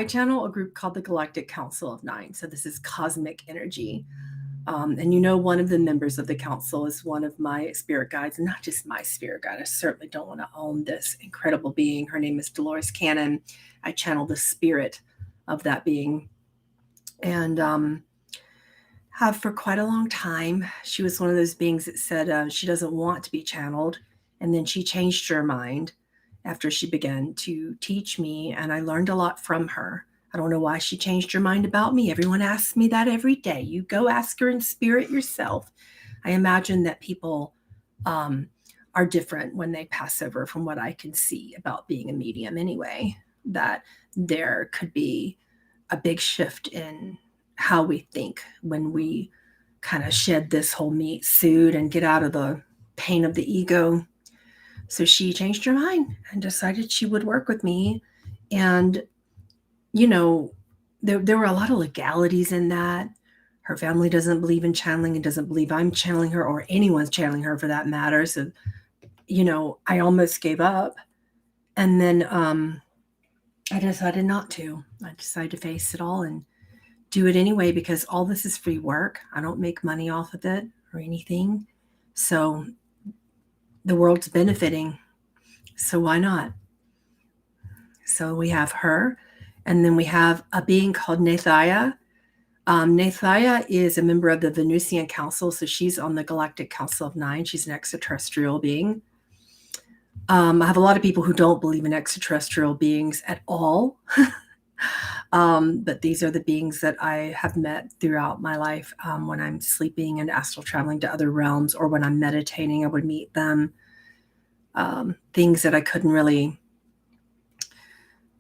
I channel a group called the Galactic Council of Nine. So this is cosmic energy. And one of the members of the council is one of my spirit guides, and not just my spirit guide. I certainly don't want to own this incredible being. Her name is Dolores Cannon. I channel the spirit of that being. And have for quite a long time. She was one of those beings that said she doesn't want to be channeled. And then she changed her mind after she began to teach me, and I learned a lot from her. I don't know why she changed her mind about me. Everyone asks me that every day. You go ask her in spirit yourself. I imagine that people are different when they pass over, from what I can see about being a medium anyway, that there could be a big shift in how we think when we kind of shed this whole meat suit and get out of the pain of the ego. So she changed her mind and decided she would work with me. And, there were a lot of legalities in that. Her family doesn't believe in channeling and doesn't believe I'm channeling her or anyone's channeling her for that matter. So, I almost gave up. And then I decided not to. I decided to face it all and do it anyway, because all this is free work. I don't make money off of it or anything. So the world's benefiting. So why not? So we have her. And then we have a being called Nathaya. Nathaya is a member of the Venusian Council. So she's on the Galactic Council of Nine. She's an extraterrestrial being. I have a lot of people who don't believe in extraterrestrial beings at all. But these are the beings that I have met throughout my life. When I'm sleeping and astral traveling to other realms, or when I'm meditating, I would meet them. Things that I couldn't really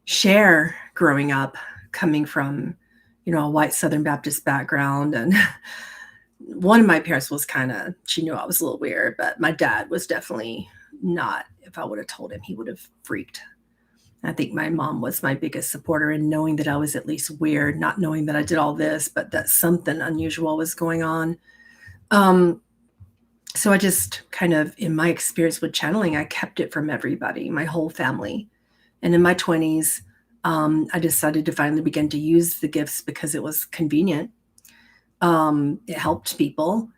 share growing up, coming from, a white Southern Baptist background. And one of my parents was she knew I was a little weird, but my dad was definitely not. If I would have told him, he would have freaked. I think my mom was my biggest supporter in knowing that I was at least weird, not knowing that I did all this, but that something unusual was going on. So I just kind of, in my experience with channeling, I kept it from everybody, my whole family. And in my 20s, I decided to finally begin to use the gifts because it was convenient. It helped people.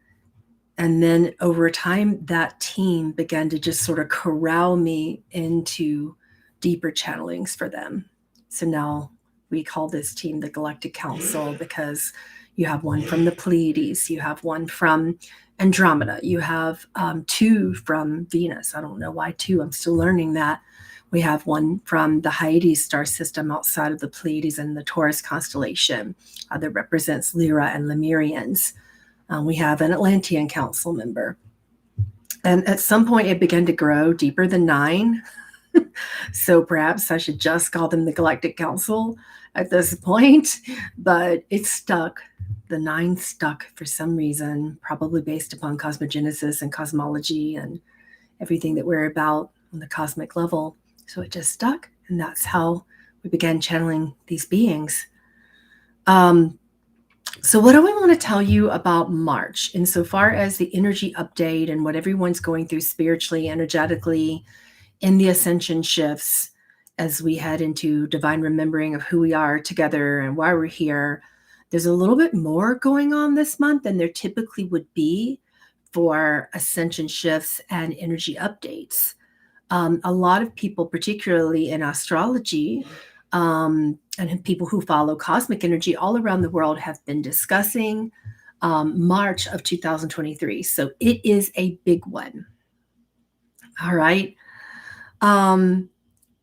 And then over time, that team began to just sort of corral me into deeper channelings for them. So now we call this team the Galactic Council, because you have one from the Pleiades, you have one from Andromeda, you have 2 from Venus. I don't know why 2, I'm still learning that. We have one from the Hyades star system outside of the Pleiades and the Taurus constellation that represents Lyra and Lemurians. We have an Atlantean Council member. And at some point, it began to grow deeper than 9. So perhaps I should just call them the Galactic Council at this point. But it stuck. The 9 stuck for some reason, probably based upon cosmogenesis and cosmology and everything that we're about on the cosmic level. So it just stuck. And that's how we began channeling these beings. So what do I want to tell you about March insofar as the energy update and what everyone's going through spiritually, energetically, in the Ascension shifts as we head into divine remembering of who we are together and why we're here? There's a little bit more going on this month than there typically would be for Ascension shifts and energy updates. A lot of people, particularly in astrology, and people who follow cosmic energy all around the world, have been discussing March of 2023. So it is a big one. All right.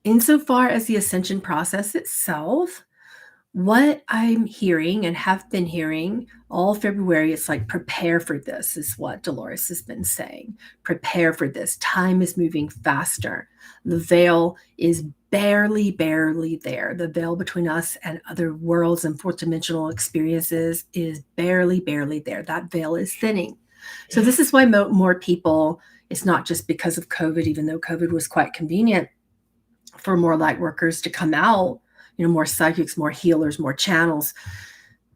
Insofar as the ascension process itself, what I'm hearing and have been hearing all February, it's like, prepare for this, is what Dolores has been saying. Prepare for this. Time is moving faster. The veil is barely there. The veil between us and other worlds and fourth dimensional experiences is barely there. That veil is thinning. So this is why more people, it's not just because of COVID, even though COVID was quite convenient for more light workers to come out, more psychics, more healers, more channels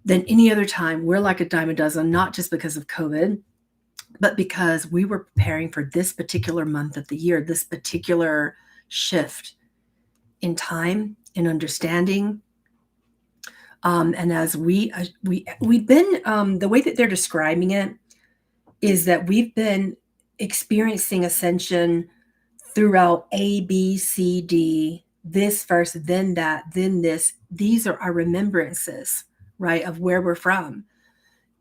than any other time. We're like a dime a dozen, not just because of COVID, but because we were preparing for this particular month of the year, this particular shift in time, in understanding, And as we've been, the way that they're describing it is that we've been experiencing ascension throughout A, B, C, D, this first, then that, then this. These are our remembrances, right, of where we're from.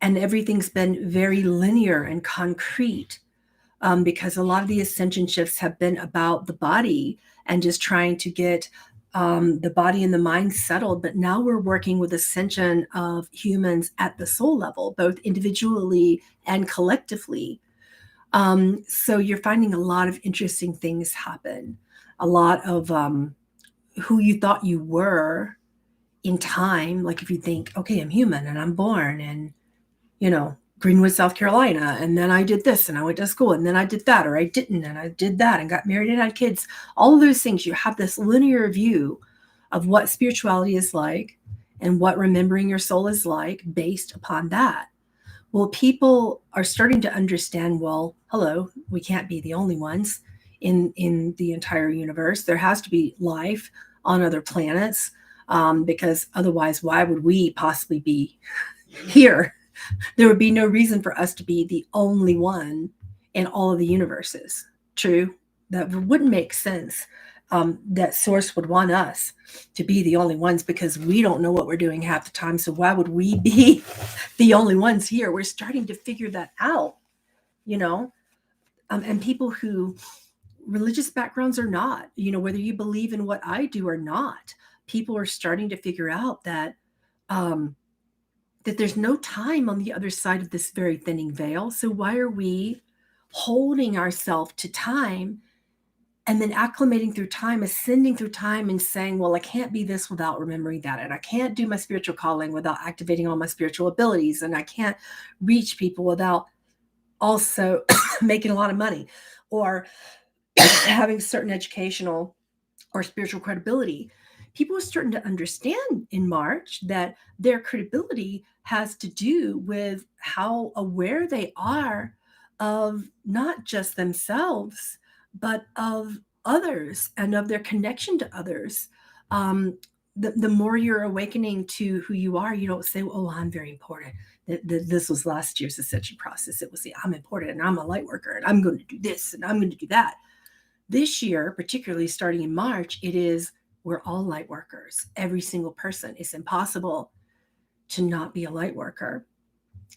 And everything's been very linear and concrete, because a lot of the ascension shifts have been about the body and just trying to get the body and the mind settled. But now we're working with ascension of humans at the soul level, both individually and collectively. So you're finding a lot of interesting things happen. A lot of who you thought you were in time. Like if you think, okay, I'm human and I'm born in, Greenwood, South Carolina, and then I did this and I went to school and then I did that, or I didn't and I did that and got married and had kids. All of those things, you have this linear view of what spirituality is like and what remembering your soul is like based upon that. Well, people are starting to understand, well, hello, we can't be the only ones in the entire universe. There has to be life on other planets, because otherwise, why would we possibly be here? There would be no reason for us to be the only one in all of the universes. True? That wouldn't make sense. That source would want us to be the only ones because we don't know what we're doing half the time. So why would we be the only ones here? We're starting to figure that out, and people who religious backgrounds or not, whether you believe in what I do or not, people are starting to figure out that that there's no time on the other side of this very thinning veil. So why are we holding ourselves to time and then acclimating through time, ascending through time and saying, well, I can't be this without remembering that. And I can't do my spiritual calling without activating all my spiritual abilities. And I can't reach people without also making a lot of money or having certain educational or spiritual credibility. People are starting to understand in March that their credibility has to do with how aware they are of not just themselves, but of others and of their connection to others. The more you're awakening to who you are, you don't say, oh, I'm very important. This was last year's ascension process. It was I'm important and I'm a light worker and I'm going to do this and I'm going to do that. This year, particularly starting in March, it is we're all light workers, every single person. It's impossible to not be a light worker.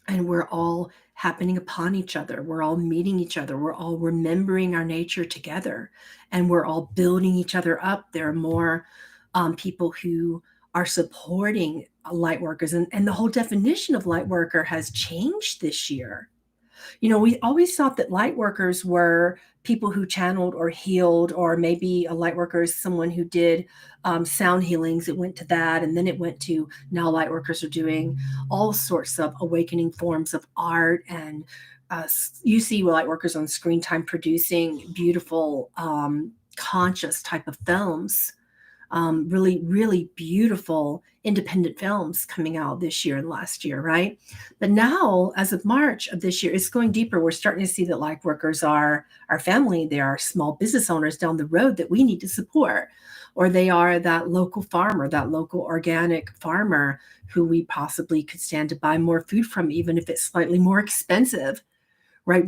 And we're all happening upon each other. We're all meeting each other. We're all remembering our nature together. And we're all building each other up. There are more people who are supporting light workers. And the whole definition of light worker has changed this year. We always thought that light workers were people who channeled or healed, or maybe a light worker is someone who did sound healings. It went to that, and then it went to now light workers are doing all sorts of awakening forms of art. And you see light workers on screen time producing beautiful, conscious type of films. Really, really beautiful independent films coming out this year and last year, right? But now, as of March of this year, it's going deeper. We're starting to see that light workers are our family. They are small business owners down the road that we need to support, or they are that local farmer, that local organic farmer who we possibly could stand to buy more food from, even if it's slightly more expensive. Right.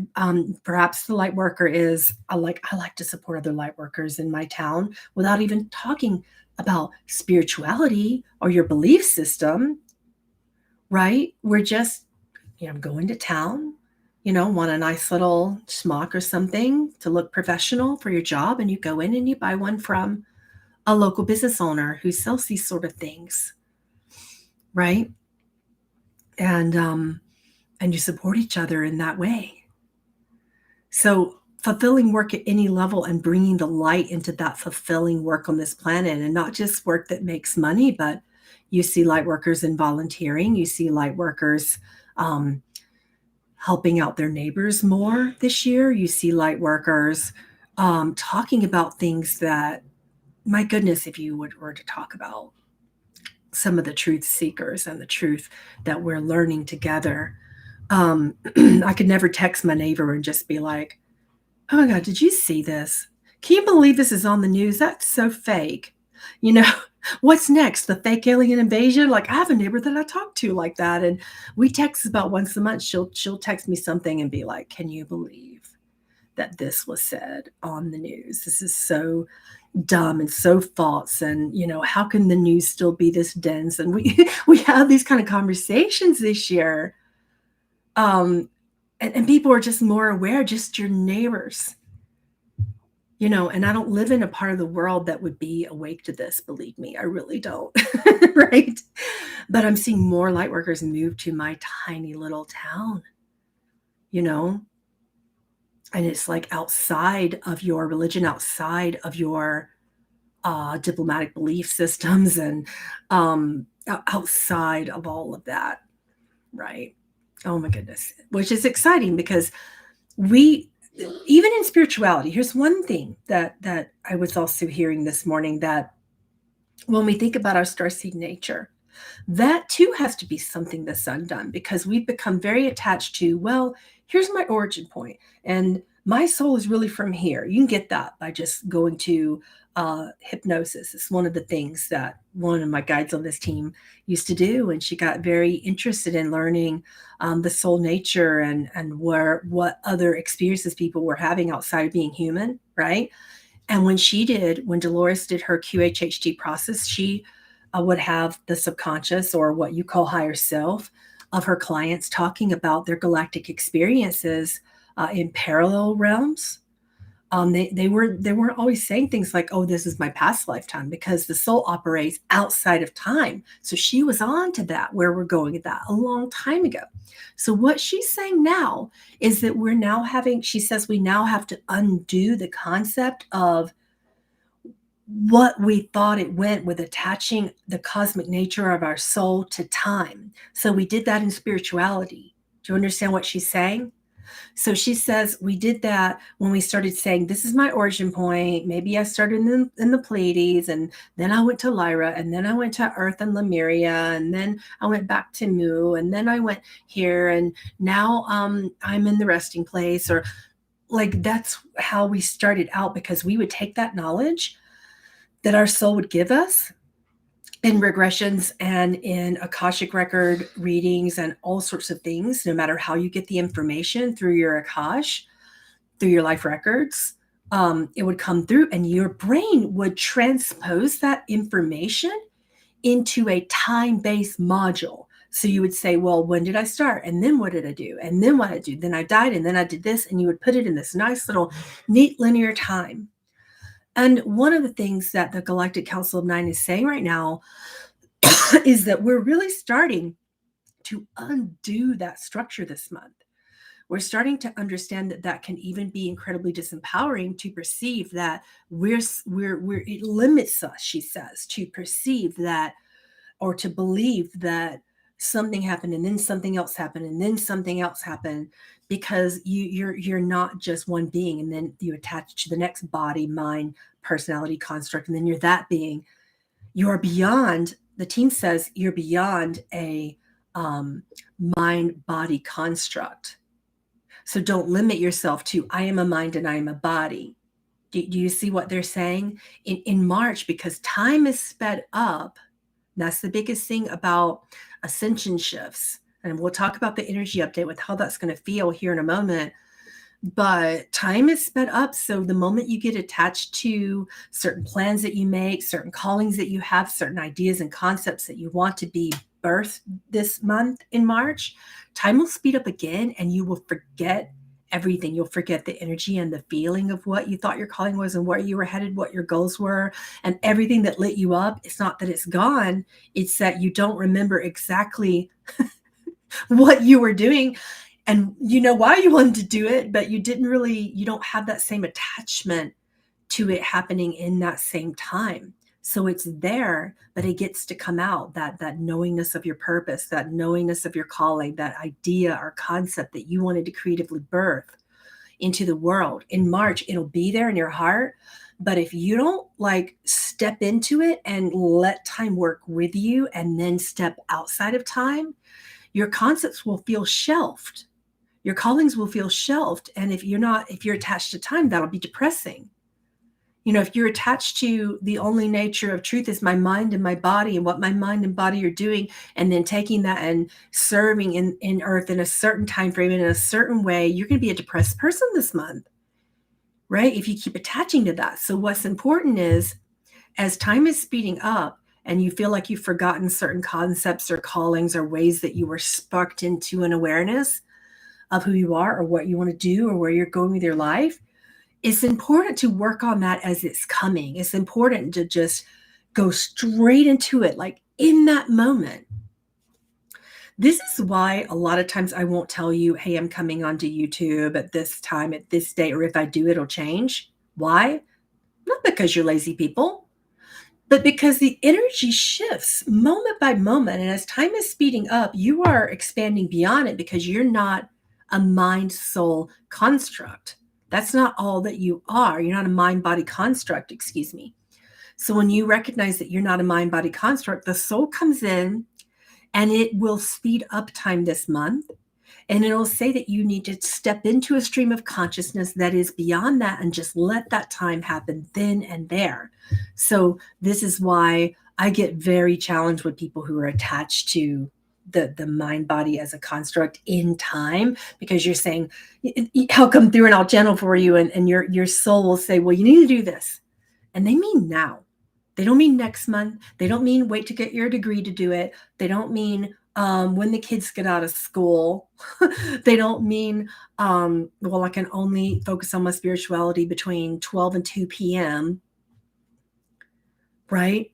Perhaps the light worker is I like to support other light workers in my town without even talking about spirituality or your belief system. Right. We're just, going to town, want a nice little smock or something to look professional for your job. And you go in and you buy one from a local business owner who sells these sort of things. Right. And you support each other in that way. So fulfilling work at any level and bringing the light into that fulfilling work on this planet, and not just work that makes money, but you see light workers in volunteering. You see light workers helping out their neighbors more this year. You see light workers talking about things that, my goodness, if you were to talk about some of the truth seekers and the truth that we're learning together. I could never text my neighbor and just be like, oh my God, did you see this? Can you believe this is on the news? That's so fake. You know, what's next? The fake alien invasion? Like I have a neighbor that I talk to like that, and we text about once a month. She'll text me something and be like, "Can you believe that this was said on the news? This is so dumb and so false, and how can the news still be this dense?" And we we have these kind of conversations this year, and people are just more aware, just your neighbors, and I don't live in a part of the world that would be awake to this, believe me, I really don't. Right, but I'm seeing more light workers move to my tiny little town, you know and it's like outside of your religion, outside of your diplomatic belief systems, and outside of all of that, right? Oh my goodness, which is exciting because we, even in spirituality, here's one thing that I was also hearing this morning, that when we think about our starseed nature, that too has to be something that's undone, because we've become very attached to, well, here's my origin point, and my soul is really from here. You can get that by just going to hypnosis. It's one of the things that one of my guides on this team used to do, and she got very interested in learning the soul nature, and what other experiences people were having outside of being human, right? And when Dolores did her QHHT process, she would have the subconscious, or what you call higher self, of her clients talking about their galactic experiences in parallel realms. They weren't always saying things like, "Oh, this is my past lifetime," because the soul operates outside of time. So she was on to that, where we're going at that, a long time ago. So what she's saying now is that she says we now have to undo the concept of what we thought it went with attaching the cosmic nature of our soul to time. So we did that in spirituality. Do you understand what she's saying? So she says we did that when we started saying, "This is my origin point." Maybe I started in the Pleiades, and then I went to Lyra, and then I went to Earth and Lemuria, and then I went back to Mu, and then I went here, and now I'm in the resting place. Or like, that's how we started out, because we would take that knowledge that our soul would give us in regressions and in Akashic record readings and all sorts of things, no matter how you get the information through your Akash, through your life records, it would come through, and your brain would transpose that information into a time-based module. So you would say, well, when did I start? And then what did I do? And then what did I do? Then I died, and then I did this. And you would put it in this nice little neat linear time. And one of the things that the Galactic Council of Nine is saying right now is that we're really starting to undo that structure this month. We're starting to understand that can even be incredibly disempowering, to perceive that it limits us, she says, to perceive that, or to believe that something happened, and then something else happened, and then something else happened, because you're not just one being, and then you attach to the next body, mind, personality construct, and then you're that being. You're beyond, the team says, you're beyond a mind body construct. So don't limit yourself to, I am a mind and I am a body. Do you see what they're saying? In March, because time is sped up. That's the biggest thing about ascension shifts. And we'll talk about the energy update with how that's going to feel here in a moment. But time is sped up. So the moment you get attached to certain plans that you make, certain callings that you have, certain ideas and concepts that you want to be birthed this month in March, time will speed up again, and you will forget everything. You'll forget the energy and the feeling of what you thought your calling was, and where you were headed, what your goals were, and everything that lit you up. It's not that it's gone. It's that you don't remember exactly what you were doing, and you know why you wanted to do it, but you don't have that same attachment to it happening in that same time. So it's there, but it gets to come out, that knowingness of your purpose, that knowingness of your calling, that idea or concept that you wanted to creatively birth into the world. In March, it'll be there in your heart. But if you don't step into it and let time work with you, and then step outside of time, your concepts will feel shelved. Your callings will feel shelved. And if you're attached to time, that'll be depressing. If you're attached to the only nature of truth is my mind and my body and what my mind and body are doing, and then taking that and serving in earth in a certain time frame and in a certain way, you're going to be a depressed person this month, right? If you keep attaching to that. So what's important is, as time is speeding up and you feel like you've forgotten certain concepts or callings or ways that you were sparked into an awareness of who you are or what you want to do or where you're going with your life, it's important to work on that as it's coming. It's important to just go straight into it, like in that moment. This is why a lot of times I won't tell you, hey, I'm coming onto YouTube at this time, at this date, or if I do, it'll change. Why? Not because you're lazy people, but because the energy shifts moment by moment. And as time is speeding up, you are expanding beyond it because you're not a mind soul construct. That's not all that you are. You're not a mind body construct, excuse me. So when you recognize that you're not a mind body construct, the soul comes in and it will speed up time this month. And it'll say that you need to step into a stream of consciousness that is beyond that and just let that time happen then and there. So this is why I get very challenged with people who are attached to the mind body as a construct in time, because you're saying, I'll come through and I'll channel for you. And your soul will say, well, you need to do this. And they mean now. They don't mean next month. They don't mean wait to get your degree to do it. They don't mean when the kids get out of school. They don't mean, well, I can only focus on my spirituality between 12 and 2 p.m., right?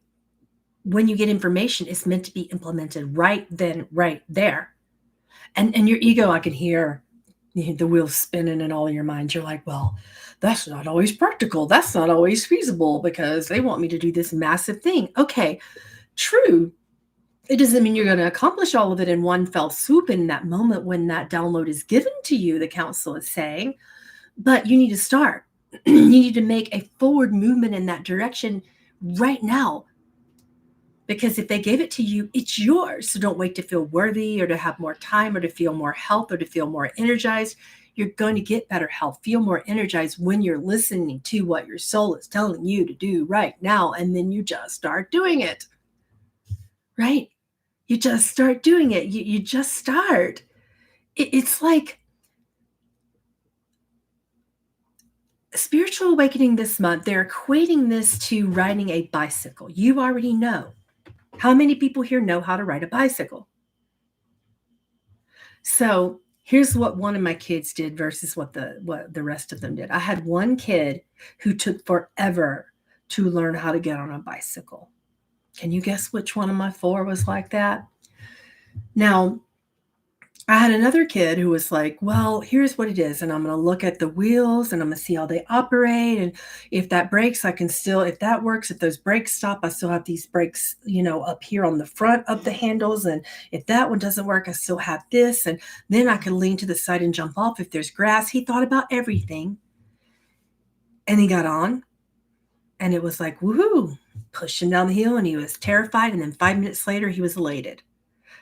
When you get information, it's meant to be implemented right then, right there. And your ego, I can hear the wheels spinning in all of your minds. You're like, well, that's not always practical. That's not always feasible because they want me to do this massive thing. Okay, true. It doesn't mean you're going to accomplish all of it in one fell swoop in that moment when that download is given to you, the council is saying, but you need to start. You need to make a forward movement in that direction right now. Because if they gave it to you, it's yours. So don't wait to feel worthy or to have more time or to feel more health or to feel more energized. You're going to get better health, feel more energized when you're listening to what your soul is telling you to do right now. And then you just start doing it, right? You just start doing it. You just start. It's like spiritual awakening this month. They're equating this to riding a bicycle. You already know. How many people here know how to ride a bicycle? So here's what one of my kids did versus what the rest of them did. I had one kid who took forever to learn how to get on a bicycle. Can you guess which one of my 4 was like that? Now, I had another kid who was like, well, here's what it is. And I'm going to look at the wheels and I'm going to see how they operate. And if that breaks, I can still, if that works, if those brakes stop, I still have these brakes, up here on the front of the handles. And if that one doesn't work, I still have this. And then I can lean to the side and jump off if there's grass. He thought about everything. And he got on. And it was like, woohoo, pushed him down the hill and he was terrified. And then 5 minutes later, he was elated.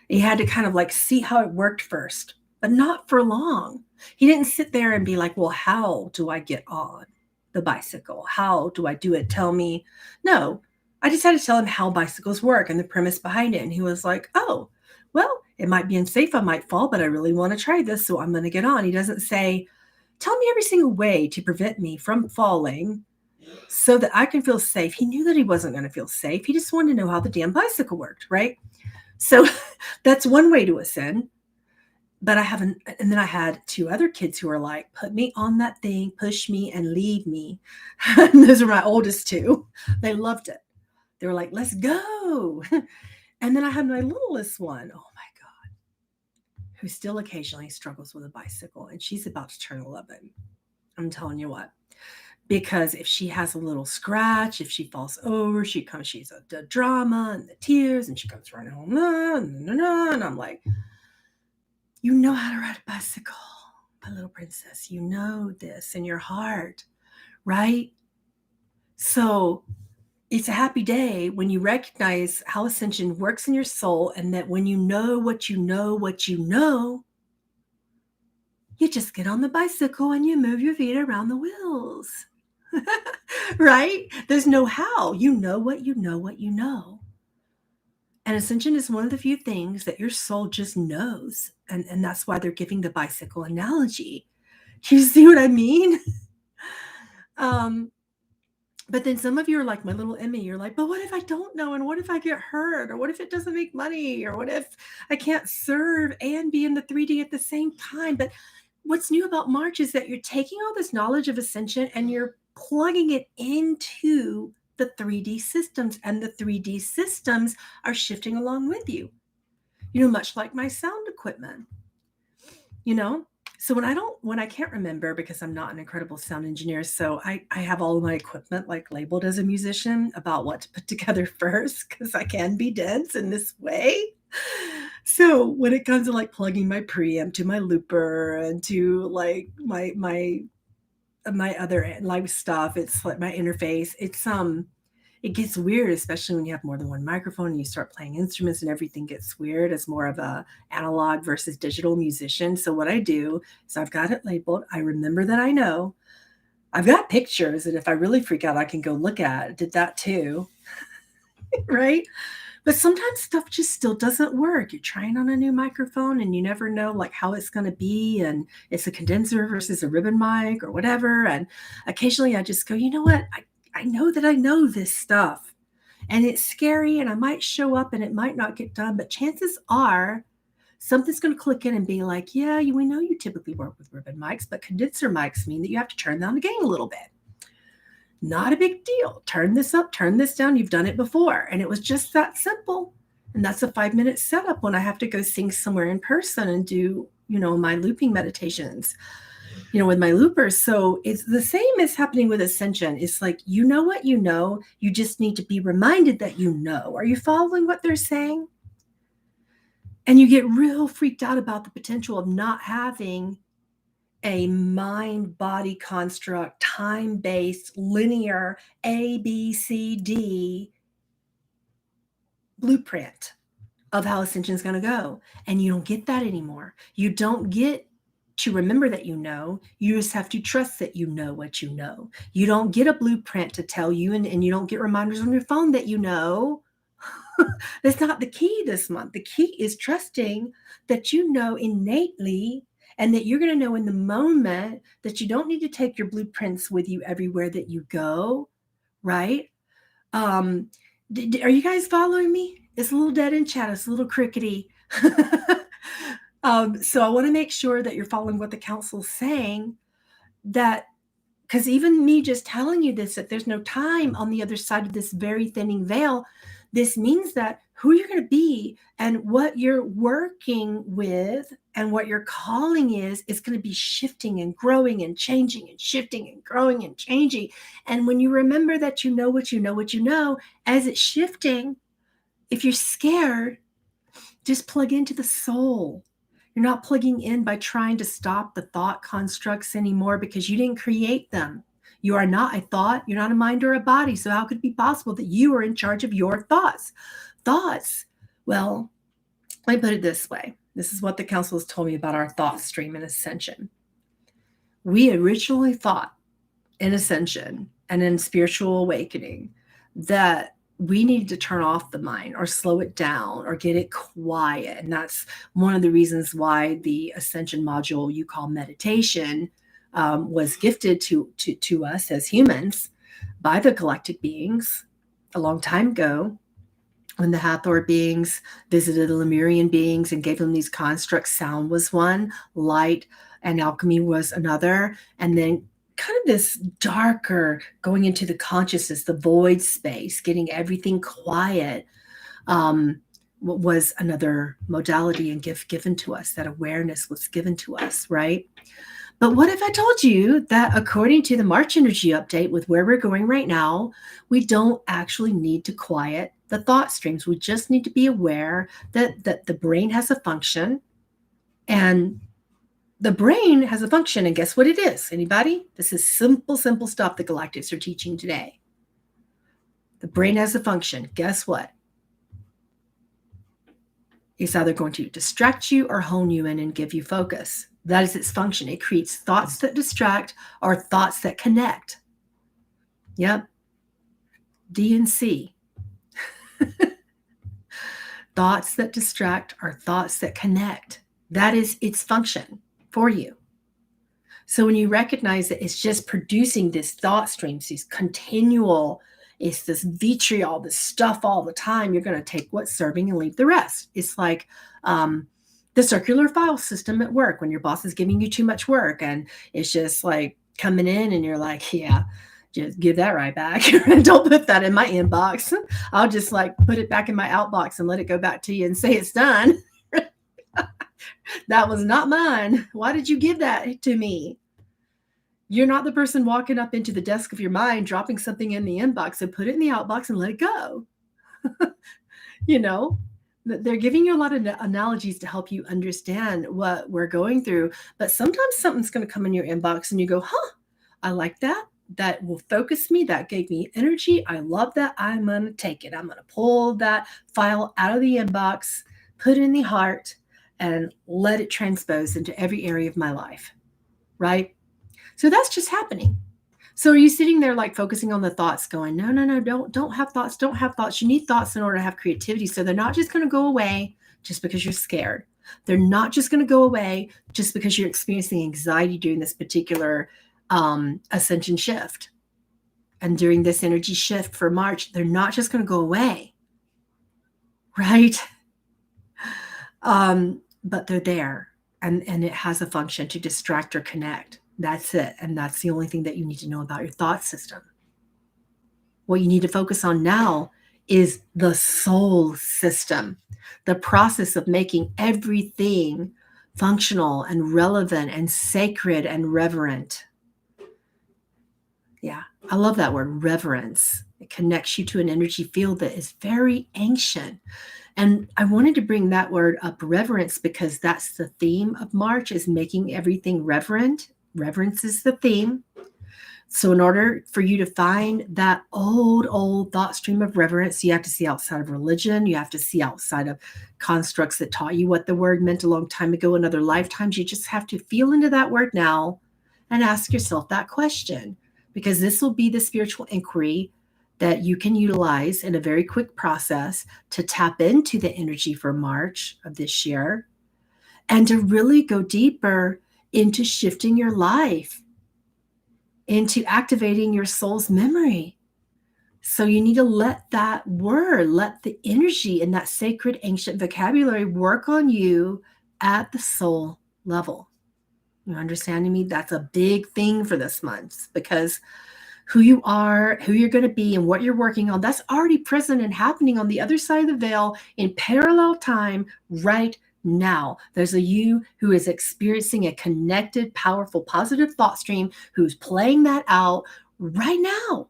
He had to kind of like see how it worked first, but not for long. He didn't sit there and be like, well, how do I get on the bicycle? How do I do it? Tell me. No, I just had to tell him how bicycles work and the premise behind it. And he was like, oh, well, it might be unsafe. I might fall, but I really want to try this. So I'm going to get on. He doesn't say, tell me every single way to prevent me from falling so that I can feel safe. He knew that he wasn't going to feel safe. He just wanted to know how the damn bicycle worked, right? So that's one way to ascend. But and then I had 2 other kids who were like, put me on that thing, push me and leave me. And those are my oldest 2. They loved it. They were like, let's go. And then I had my littlest one, oh my God, who still occasionally struggles with a bicycle. And she's about to turn 11. I'm telling you what. Because if she has a little scratch, if she falls over, she's a drama and the tears, and she comes running home, and I'm like, you know how to ride a bicycle, my little princess. You know this in your heart, right? So it's a happy day when you recognize how Ascension works in your soul, and that when you know what you know, you just get on the bicycle and you move your feet around the wheels. Right? There's no how. You know what you know what you know. And Ascension is one of the few things that your soul just knows. And that's why they're giving the bicycle analogy. You see what I mean? Um, but then some of you are like my little Emmy. You're like, but what if I don't know? And what if I get hurt? Or what if it doesn't make money? Or what if I can't serve and be in the 3D at the same time? But what's new about March is that you're taking all this knowledge of Ascension and you're plugging it into the 3D systems, and the 3D systems are shifting along with you. Much like my sound equipment, you know? So when I can't remember, because I'm not an incredible sound engineer, so I have all of my equipment like labeled as a musician about what to put together first, because I can be dense in this way. So when it comes to like plugging my preamp to my looper and to like my other live stuff, it's like my interface, it gets weird, especially when you have more than one microphone and you start playing instruments and everything gets weird as more of a analog versus digital musician. So what I do is I've got it labeled. I remember that I know. I've got pictures, and if I really freak out, I can go look at it. Did that too. Right? But sometimes stuff just still doesn't work. You're trying on a new microphone and you never know like how it's going to be, and it's a condenser versus a ribbon mic or whatever. And occasionally I just go, you know what? I know that I know this stuff, and it's scary, and I might show up and it might not get done, but chances are something's going to click in and be like, yeah, we know you typically work with ribbon mics, but condenser mics mean that you have to turn down the gain a little bit. Not a big deal. Turn this up, turn this down. You've done it before. And it was just that simple. And that's a 5-minute setup when I have to go sing somewhere in person and do, my looping meditations, with my loopers. So it's the same as happening with Ascension. It's like, you know what you know. You just need to be reminded that you know. Are you following what they're saying? And you get real freaked out about the potential of not having a mind-body construct, time-based, linear, A, B, C, D blueprint of how Ascension is going to go. And you don't get that anymore. You don't get to remember that you know. You just have to trust that you know what you know. You don't get a blueprint to tell you, and you don't get reminders on your phone that you know. That's not the key this month. The key is trusting that you know innately, and that you're going to know in the moment, that you don't need to take your blueprints with you everywhere that you go, right? Are you guys following me? It's a little dead in chat. It's a little crickety. So I want to make sure that you're following what the council's saying, that because even me just telling you this, that there's no time on the other side of this very thinning veil, this means that who you're going to be and what you're working with and what your calling is going to be shifting and growing and changing and shifting and growing and changing. And when you remember that you know what you know what you know, as it's shifting, if you're scared, just plug into the soul. You're not plugging in by trying to stop the thought constructs anymore, because you didn't create them. You are not a thought. You're not a mind or a body. So how could it be possible that you are in charge of your thoughts? Thoughts. Well, let me put it this way. This is what the council has told me about our thought stream in Ascension. We originally thought in Ascension and in spiritual awakening that we needed to turn off the mind or slow it down or get it quiet. And that's one of the reasons why the Ascension module you call meditation was gifted to us as humans by the galactic beings a long time ago, when the Hathor beings visited the Lemurian beings and gave them these constructs. Sound was one, light and alchemy was another, and then kind of this darker going into the consciousness, the void space, getting everything quiet, was another modality and gift given to us. That awareness was given to us, right? But what if I told you that according to the March energy update, with where we're going right now, we don't actually need to quiet the thought streams. We just need to be aware that the brain has a function, and the brain has a function, and guess what it is? Anybody? This is simple stuff the Galactics are teaching today. The brain has a function. Guess what? It's either going to distract you or hone you in and give you focus. That is its function. It creates thoughts that distract or thoughts that connect. Yep. D and C. Thoughts that distract are thoughts that connect. That is its function for you. So when you recognize that it's just producing this thought streams, these continual, it's this vitriol, this stuff all the time, you're going to take what's serving and leave the rest. It's like the circular file system at work when your boss is giving you too much work and it's just like coming in and you're like, yeah, just give that right back. Don't put that in my inbox. I'll just like put it back in my outbox and let it go back to you and say it's done. That was not mine. Why did you give that to me? You're not the person walking up into the desk of your mind, dropping something in the inbox and put it in the outbox and let it go. You know, they're giving you a lot of analogies to help you understand what we're going through. But sometimes something's going to come in your inbox and you go, huh, I like that. That will focus me. That gave me energy. I love that. I'm going to take it. I'm going to pull that file out of the inbox, put it in the heart, and let it transpose into every area of my life. Right? So that's just happening. So are you sitting there like focusing on the thoughts going, no, don't have thoughts. Don't have thoughts. You need thoughts in order to have creativity. So they're not just going to go away just because you're scared. They're not just going to go away just because you're experiencing anxiety during this particular ascension shift. And during this energy shift for March, they're not just going to go away. Right? But they're there. And it has a function to distract or connect. That's it. And that's the only thing that you need to know about your thought system. What you need to focus on now is the soul system, the process of making everything functional and relevant and sacred and reverent. Yeah, I love that word, reverence. It connects you to an energy field that is very ancient. And I wanted to bring that word up, reverence, because that's the theme of March, is making everything reverent. Reverence is the theme. So in order for you to find that old thought stream of reverence, you have to see outside of religion. You have to see outside of constructs that taught you what the word meant a long time ago in other lifetimes. You just have to feel into that word now and ask yourself that question, because this will be the spiritual inquiry that you can utilize in a very quick process to tap into the energy for March of this year and to really go deeper into shifting your life, into activating your soul's memory. So you need to let that word, let the energy in that sacred ancient vocabulary work on you at the soul level. You understanding me? That's a big thing for this month, because who you are, who you're going to be, and what you're working on, that's already present and happening on the other side of the veil in parallel time right now. There's a you who is experiencing a connected, powerful, positive thought stream who's playing that out right now.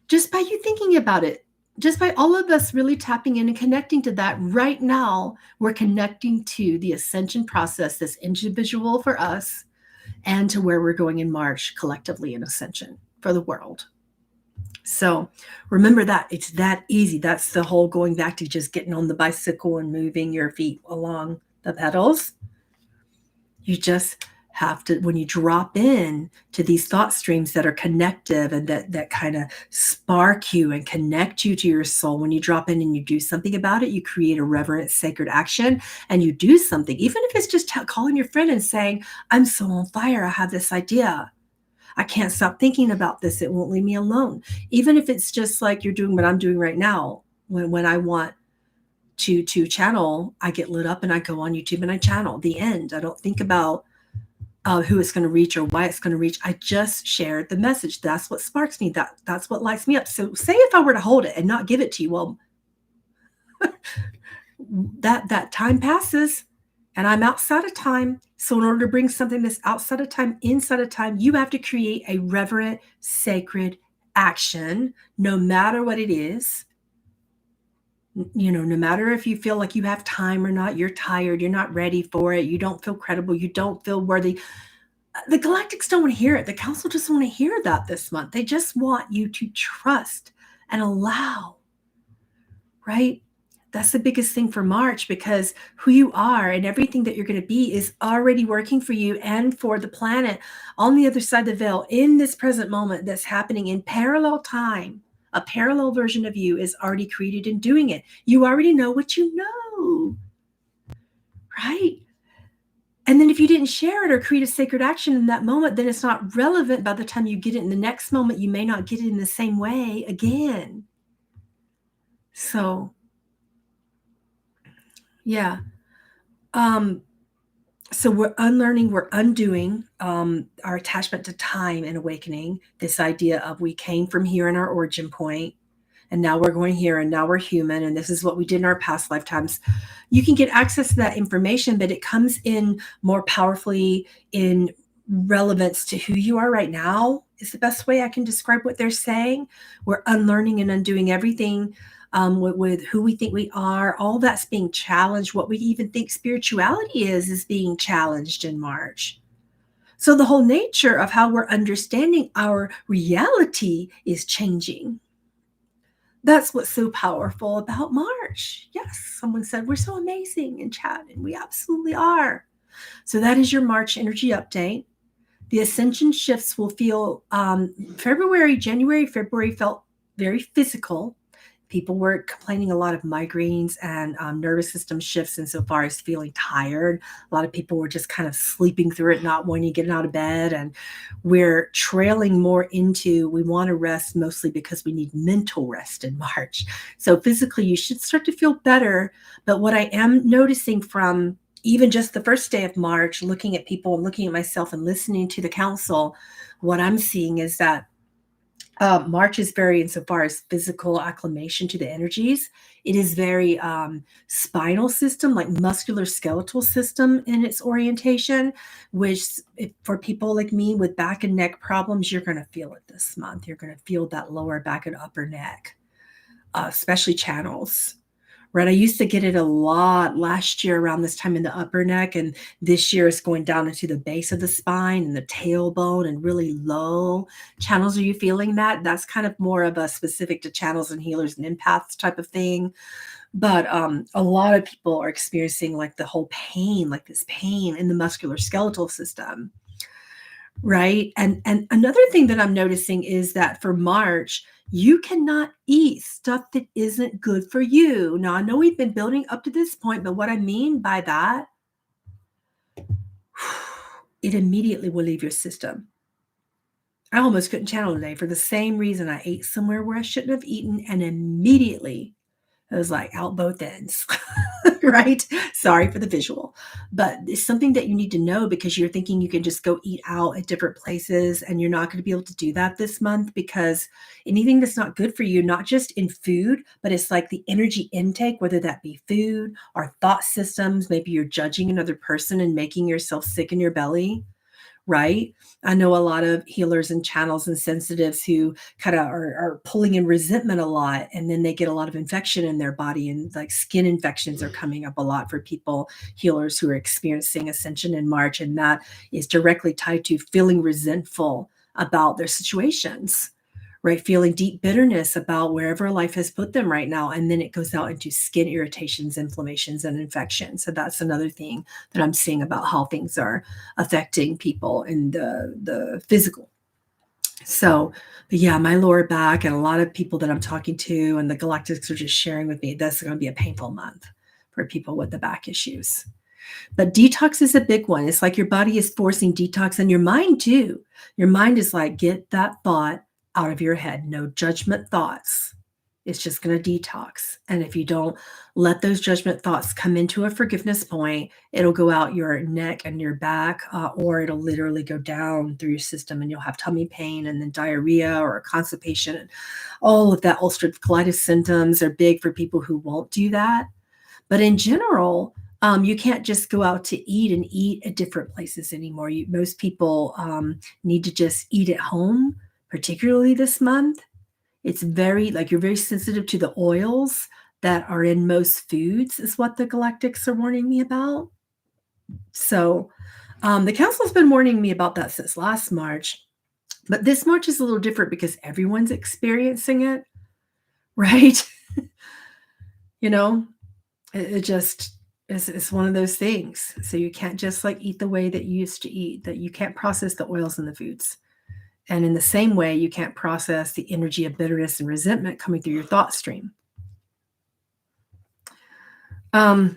Just by you thinking about it, just by all of us really tapping in and connecting to that right now, we're connecting to the ascension process that's individual for us and to where we're going in March collectively in ascension for the world. So remember that it's that easy. That's the whole going back to just getting on the bicycle and moving your feet along the pedals. You just have to, when you drop in to these thought streams that are connective and that kind of spark you and connect you to your soul, when you drop in and you do something about it, you create a reverent, sacred action, and you do something, even if it's just calling your friend and saying, I'm so on fire, I have this idea. I can't stop thinking about this. It won't leave me alone. Even if it's just like you're doing what I'm doing right now, when I want to channel, I get lit up and I go on YouTube and I channel the end. I don't think about who it's going to reach or why it's going to reach. I just shared the message. That's what sparks me. That's what lights me up. So say if I were to hold it and not give it to you, well, that time passes and I'm outside of time. So in order to bring something that's outside of time, inside of time, you have to create a reverent, sacred action, no matter what it is. You know, no matter if you feel like you have time or not, you're tired, you're not ready for it, you don't feel credible, you don't feel worthy. The Galactics don't want to hear it. The Council doesn't want to hear that this month. They just want you to trust and allow, right? That's the biggest thing for March, because who you are and everything that you're going to be is already working for you and for the planet on the other side of the veil in this present moment that's happening in parallel time. A parallel version of you is already created and doing it. You already know what you know, right? And then if you didn't share it or create a sacred action in that moment, then it's not relevant by the time you get it in the next moment. You may not get it in the same way again. So, yeah. So we're unlearning, we're undoing our attachment to time and awakening. This idea of we came from here in our origin point, and now we're going here, and now we're human, and this is what we did in our past lifetimes. You can get access to that information, but it comes in more powerfully in relevance to who you are right now, is the best way I can describe what they're saying. We're unlearning and undoing everything with who we think we are. All that's being challenged. What we even think spirituality is being challenged in March. So the whole nature of how we're understanding our reality is changing. That's what's so powerful about March. Yes, someone said we're so amazing in chat, and we absolutely are. So that is your March energy update. The Ascension shifts will feel January, February felt very physical. People were complaining a lot of migraines and nervous system shifts insofar as feeling tired. A lot of people were just kind of sleeping through it, not wanting to get out of bed. And we're trailing more into we want to rest mostly because we need mental rest in March. So physically, you should start to feel better. But what I am noticing from even just the first day of March, looking at people and looking at myself and listening to the council, what I'm seeing is that March is very, insofar as physical acclimation to the energies, it is very spinal system, like muscular skeletal system in its orientation, which for people like me with back and neck problems, you're going to feel it this month. You're going to feel that lower back and upper neck, especially channels. Right. I used to get it a lot last year around this time in the upper neck. And this year it's going down into the base of the spine and the tailbone and really low channels. Are you feeling that? That's kind of more of a specific to channels and healers and empaths type of thing. But a lot of people are experiencing like the whole pain, like this pain in the musculoskeletal system. Right. And another thing that I'm noticing is that for March, you cannot eat stuff that isn't good for you. Now, I know we've been building up to this point, but what I mean by that, it immediately will leave your system. I almost couldn't channel today for the same reason. I ate somewhere where I shouldn't have eaten, and immediately it was like out both ends, right? Sorry for the visual, but it's something that you need to know because you're thinking you can just go eat out at different places, and you're not going to be able to do that this month because anything that's not good for you, not just in food, but it's like the energy intake, whether that be food or thought systems. Maybe you're judging another person and making yourself sick in your belly. Right. I know a lot of healers and channels and sensitives who kind of are pulling in resentment a lot, and then they get a lot of infection in their body, and like skin infections are coming up a lot for people, healers who are experiencing ascension in March. And that is directly tied to feeling resentful about their situations, right? Feeling deep bitterness about wherever life has put them right now. And then it goes out into skin irritations, inflammations, and infections. So that's another thing that I'm seeing about how things are affecting people in the physical. So, but yeah, my lower back and a lot of people that I'm talking to and the Galactics are just sharing with me, that's going to be a painful month for people with the back issues. But detox is a big one. It's like your body is forcing detox, and your mind too. Your mind is like, get that thought out of your head. No judgment thoughts. It's just going to detox. And if you don't let those judgment thoughts come into a forgiveness point, it'll go out your neck and your back, or it'll literally go down through your system, and you'll have tummy pain and then diarrhea or constipation. All of that ulcerative colitis symptoms are big for people who won't do that. But in general, you can't just go out to eat and eat at different places anymore. Most people need to just eat at home, particularly this month. It's very, like, you're very sensitive to the oils that are in most foods, is what the Galactics are warning me about. So the council's been warning me about that since last March. But this March is a little different because everyone's experiencing it, right? You know? It just it's one of those things. So you can't just like eat the way that you used to eat, that you can't process the oils in the foods. And in the same way, you can't process the energy of bitterness and resentment coming through your thought stream. Yeah,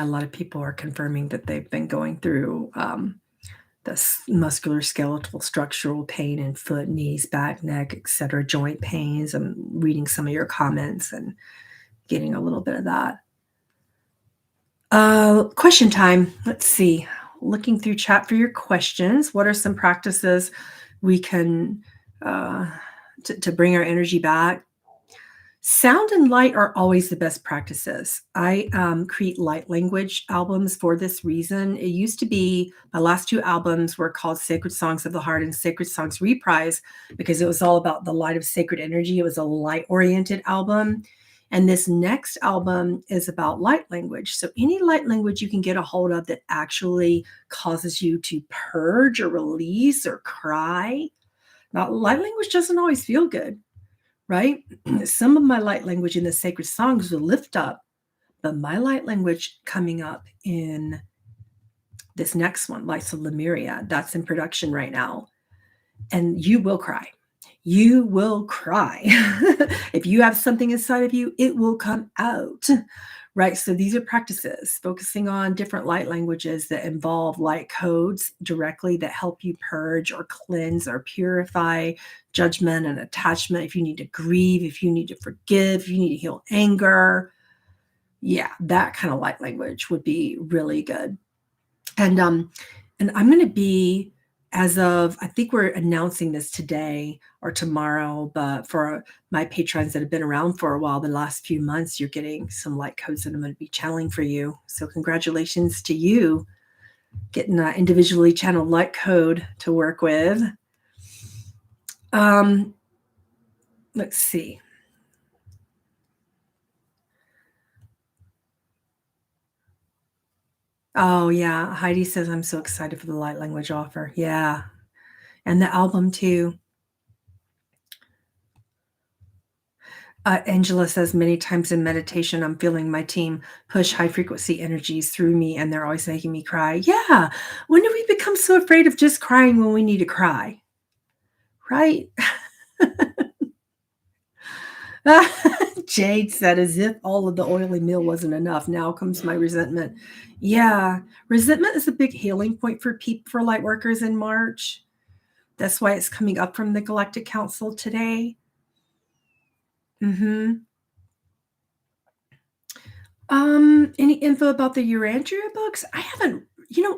a lot of people are confirming that they've been going through this muscular, skeletal, structural pain in foot, knees, back, neck, etc., joint pains. I'm reading some of your comments and getting a little bit of that. Question time. Let's see. Looking through chat for your questions. What are some practices we can to bring our energy back? Sound and light are always the best practices. I create light language albums for this reason. It used to be my last two albums were called Sacred Songs of the Heart and Sacred Songs Reprise because it was all about the light of sacred energy. It was a light oriented album. And this next album is about light language. So, any light language you can get a hold of that actually causes you to purge or release or cry. Now, light language doesn't always feel good, right? Some of my light language in the sacred songs will lift up, but my light language coming up in this next one, Lights of Lemuria, that's in production right now. And you will cry. You will cry. If you have something inside of you, it will come out, right? So these are practices focusing on different light languages that involve light codes directly that help you purge or cleanse or purify judgment and attachment. If you need to grieve, if you need to forgive, if you need to heal anger, yeah, that kind of light language would be really good. And I'm going to be, as of, I think we're announcing this today or tomorrow, but for my patrons that have been around for a while, the last few months, you're getting some light codes that I'm going to be channeling for you. So congratulations to you getting an individually channeled light code to work with. Let's see. Oh yeah, Heidi says I'm so excited for the light language offer. Yeah, and the album too. Angela says many times in meditation, I'm feeling my team push high frequency energies through me, and they're always making me cry. Yeah, when do we become so afraid of just crying when we need to cry? Right? Jade said, as if all of the oily meal wasn't enough. Now comes my resentment. Yeah, resentment is a big healing point for people, for light workers in March. That's why it's coming up from the Galactic Council today. Any info about the Urandria books? I haven't,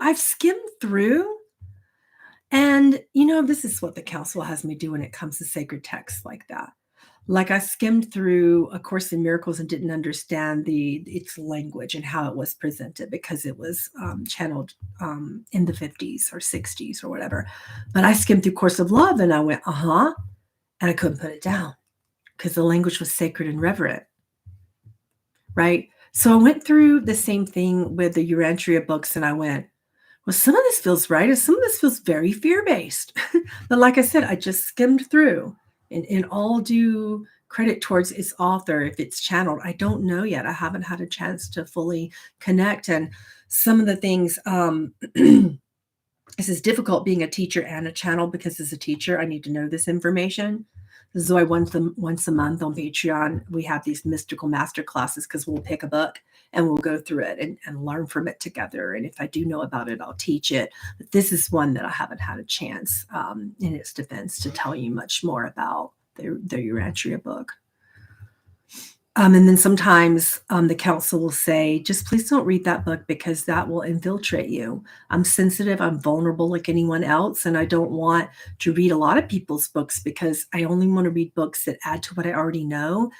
I've skimmed through, and this is what the council has me do when it comes to sacred texts like that. Like I skimmed through A Course in Miracles and didn't understand its language and how it was presented because it was channeled in the 50s or 60s or whatever. But I skimmed through Course of Love and I went, and I couldn't put it down because the language was sacred and reverent, right? So I went through the same thing with the Urantria books and I went, well, some of this feels right and some of this feels very fear-based. But like I said, I just skimmed through and all due credit towards its author. If it's channeled, I don't know yet. I haven't had a chance to fully connect. And some of the things, this is difficult being a teacher and a channel because as a teacher, I need to know this information. This is why once a month on Patreon, we have these mystical master classes because we'll pick a book and we'll go through it and learn from it together. And if I do know about it, I'll teach it. But this is one that I haven't had a chance in its defense to tell you much more about the Urantria book. And then sometimes the council will say, just please don't read that book because that will infiltrate you. I'm sensitive, I'm vulnerable like anyone else, and I don't want to read a lot of people's books because I only want to read books that add to what I already know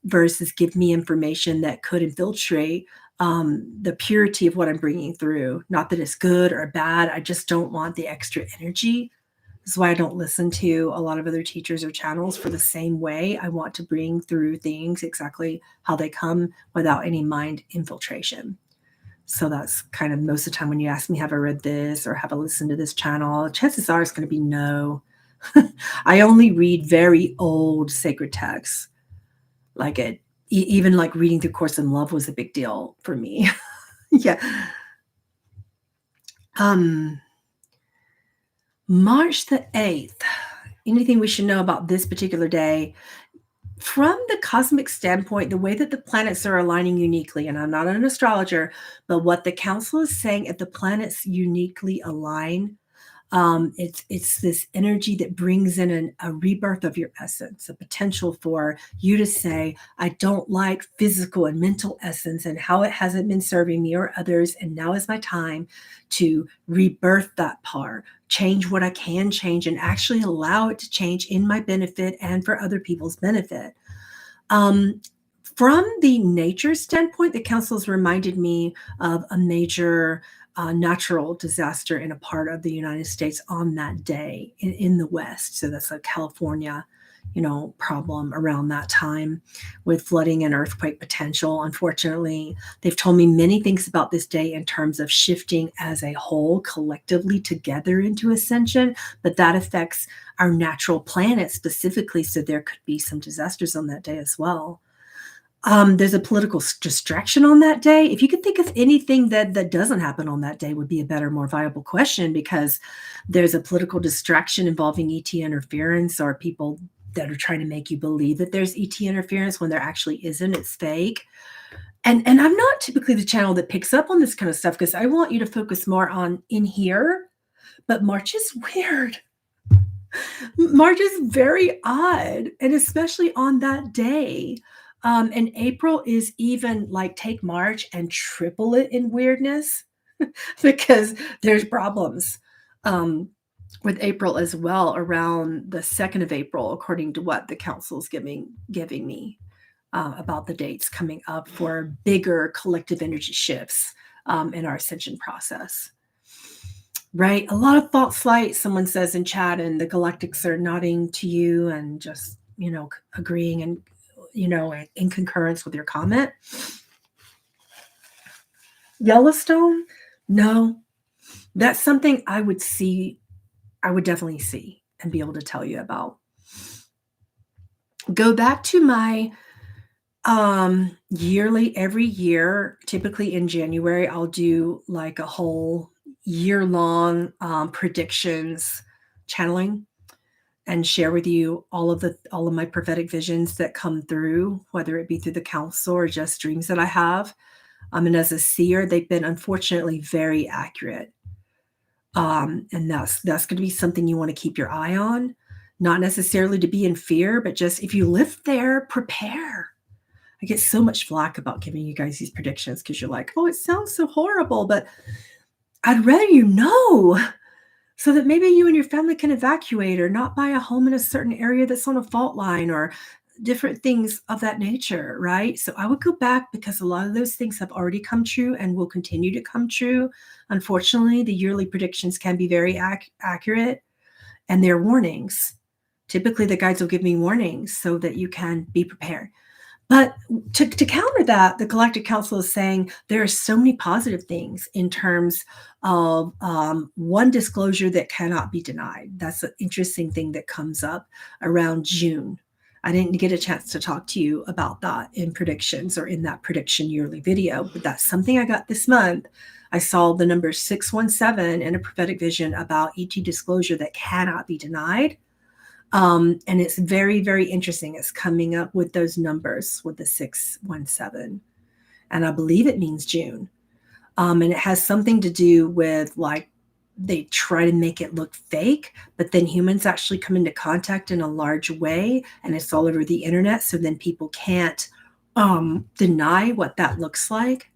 versus give me information that could infiltrate the purity of what I'm bringing through. Not that it's good or bad, I just don't want the extra energy. This is why I don't listen to a lot of other teachers or channels for the same way. I want to bring through things exactly how they come without any mind infiltration. So that's kind of most of the time when you ask me, have I read this or have I listened to this channel? Chances are it's going to be no. I only read very old sacred texts, like Even like reading through Course in Love was a big deal for me. Yeah. March the 8th. Anything we should know about this particular day? From the cosmic standpoint, the way that the planets are aligning uniquely, and I'm not an astrologer, but what the council is saying, if the planets uniquely align, it's this energy that brings in a rebirth of your essence, a potential for you to say, I don't like physical and mental essence and how it hasn't been serving me or others. And now is my time to rebirth that part, change what I can change, and actually allow it to change in my benefit and for other people's benefit. From the nature standpoint, the council has reminded me of a major natural disaster in a part of the United States on that day in the West. So that's a California, problem around that time with flooding and earthquake potential. Unfortunately, they've told me many things about this day in terms of shifting as a whole collectively together into ascension, but that affects our natural planet specifically. So there could be some disasters on that day as well. There's a political distraction on that day. If you could think of anything that doesn't happen on that day would be a better, more viable question, because there's a political distraction involving ET interference or people that are trying to make you believe that there's ET interference when there actually isn't. It's fake. And I'm not typically the channel that picks up on this kind of stuff because I want you to focus more on in here. But March is weird. March is very odd, and especially on that day. And April is even like take March and triple it in weirdness because there's problems with April as well around the 2nd of April, according to what the council is giving me about the dates coming up for bigger collective energy shifts in our ascension process. Right. A lot of false light, someone says in chat, and the galactics are nodding to you and just, agreeing and, in concurrence with your comment. Yellowstone? No, that's something I would definitely see and be able to tell you about. Go back to my yearly, every year, typically in January, I'll do like a whole year-long predictions channeling and share with you all of my prophetic visions that come through, whether it be through the council or just dreams that I have. And as a seer, they've been unfortunately very accurate. And that's going to be something you want to keep your eye on, not necessarily to be in fear, but just if you live there, prepare. I get so much flack about giving you guys these predictions because you're like, oh, it sounds so horrible, but I'd rather you know so that maybe you and your family can evacuate or not buy a home in a certain area that's on a fault line or different things of that nature, right? So I would go back because a lot of those things have already come true and will continue to come true. Unfortunately, the yearly predictions can be very accurate, and they're warnings. Typically, the guides will give me warnings so that you can be prepared. But to counter that, the Galactic Council is saying there are so many positive things in terms of one disclosure that cannot be denied. That's an interesting thing that comes up around June. I didn't get a chance to talk to you about that in predictions or in that prediction yearly video, but that's something I got this month. I saw the number 617 in a prophetic vision about ET disclosure that cannot be denied. And it's very, very interesting. It's coming up with those numbers with the 617. And I believe it means June. And it has something to do with like they try to make it look fake, but then humans actually come into contact in a large way and it's all over the internet. So then people can't deny what that looks like.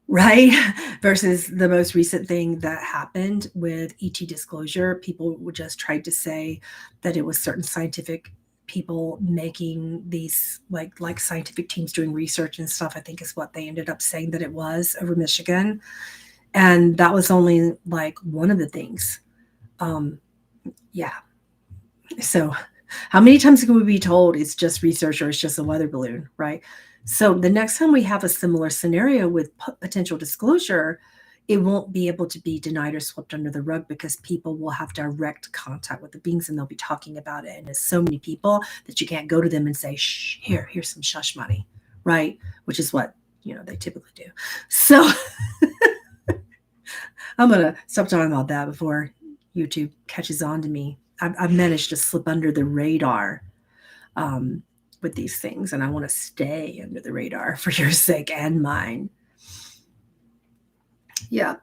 Right? Versus the most recent thing that happened with ET disclosure, people would just try to say that it was certain scientific people making these like scientific teams doing research and stuff, I think is what they ended up saying that it was over Michigan. And that was only like one of the things. Yeah. So how many times can we be told it's just research or it's just a weather balloon, right? So the next time we have a similar scenario with potential disclosure, it won't be able to be denied or swept under the rug, because people will have direct contact with the beings and they'll be talking about it. And there's so many people that you can't go to them and say, shh, here's some shush money, right? Which is what, they typically do. So I'm going to stop talking about that before YouTube catches on to me. I've managed to slip under the radar with these things, and I want to stay under the radar for your sake and mine. Yeah.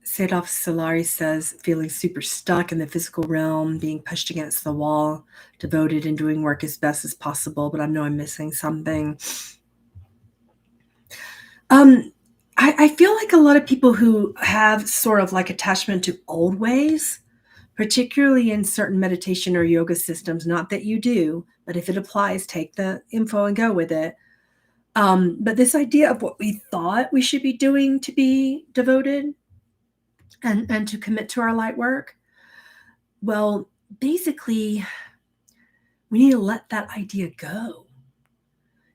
Sadov Solari says, feeling super stuck in the physical realm, being pushed against the wall, devoted and doing work as best as possible, but I know I'm missing something. I feel like a lot of people who have sort of like attachment to old ways, particularly in certain meditation or yoga systems, not that you do, but if it applies, take the info and go with it. But this idea of what we thought we should be doing to be devoted and to commit to our light work, well, basically, we need to let that idea go.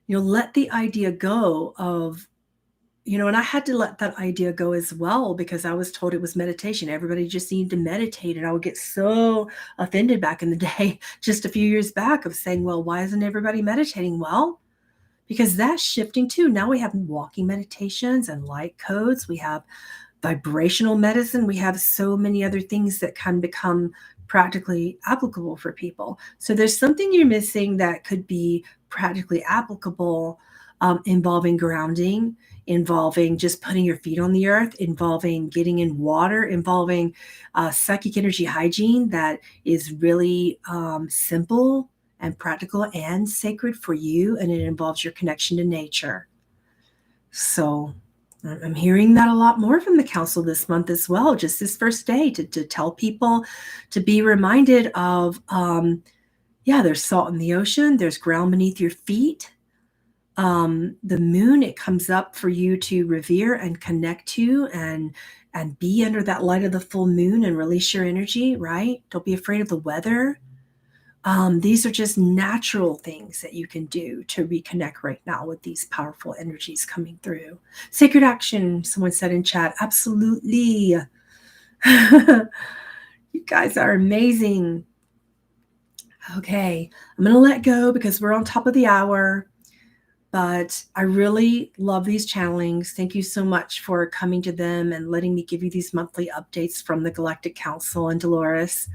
Let the idea go of, and I had to let that idea go as well, because I was told it was meditation. Everybody just needed to meditate. And I would get so offended back in the day, just a few years back, of saying, well, why isn't everybody meditating? Well, because that's shifting too. Now we have walking meditations and light codes. We have vibrational medicine. We have so many other things that can become practically applicable for people. So there's something you're missing that could be practically applicable, involving grounding, involving just putting your feet on the earth, involving getting in water, involving psychic energy hygiene that is really simple and practical and sacred for you, and it involves your connection to nature. So I'm hearing that a lot more from the council this month as well, just this first day, to tell people to be reminded of, there's salt in the ocean, there's ground beneath your feet. The moon, it comes up for you to revere and connect to and be under that light of the full moon and release your energy, right? Don't be afraid of the weather. These are just natural things that you can do to reconnect right now with these powerful energies coming through. Sacred action, someone said in chat. Absolutely. You guys are amazing. Okay, I'm going to let go because we're on top of the hour. But I really love these channelings. Thank you so much for coming to them and letting me give you these monthly updates from the Galactic Council and Dolores.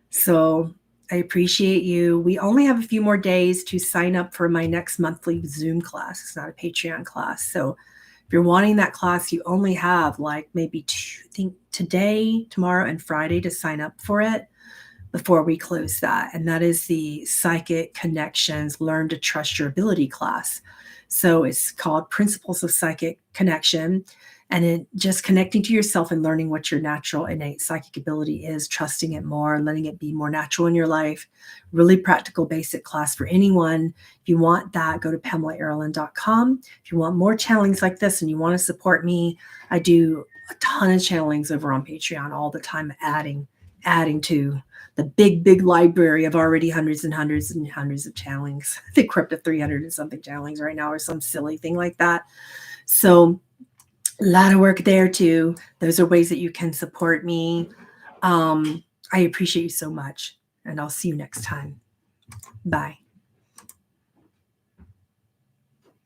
So I appreciate you. We only have a few more days to sign up for my next monthly Zoom class. It's not a Patreon class. So if you're wanting that class, you only have like maybe today, tomorrow, and Friday to sign up for it before we close that. And that is the Psychic Connections Learn to Trust Your Ability class. So it's called Principles of Psychic Connection. And it just connecting to yourself and learning what your natural innate psychic ability is, trusting it more, letting it be more natural in your life. Really practical, basic class for anyone. If you want that, go to PamelaAaralyn.com. If you want more channelings like this and you want to support me, I do a ton of channelings over on Patreon all the time, adding to the big library of already hundreds and hundreds and hundreds of channelings. I think we're up to 300 and something channelings right now, or some silly thing like that. So a lot of work there too. Those are ways that you can support me. I appreciate you so much, and I'll see you next time. Bye.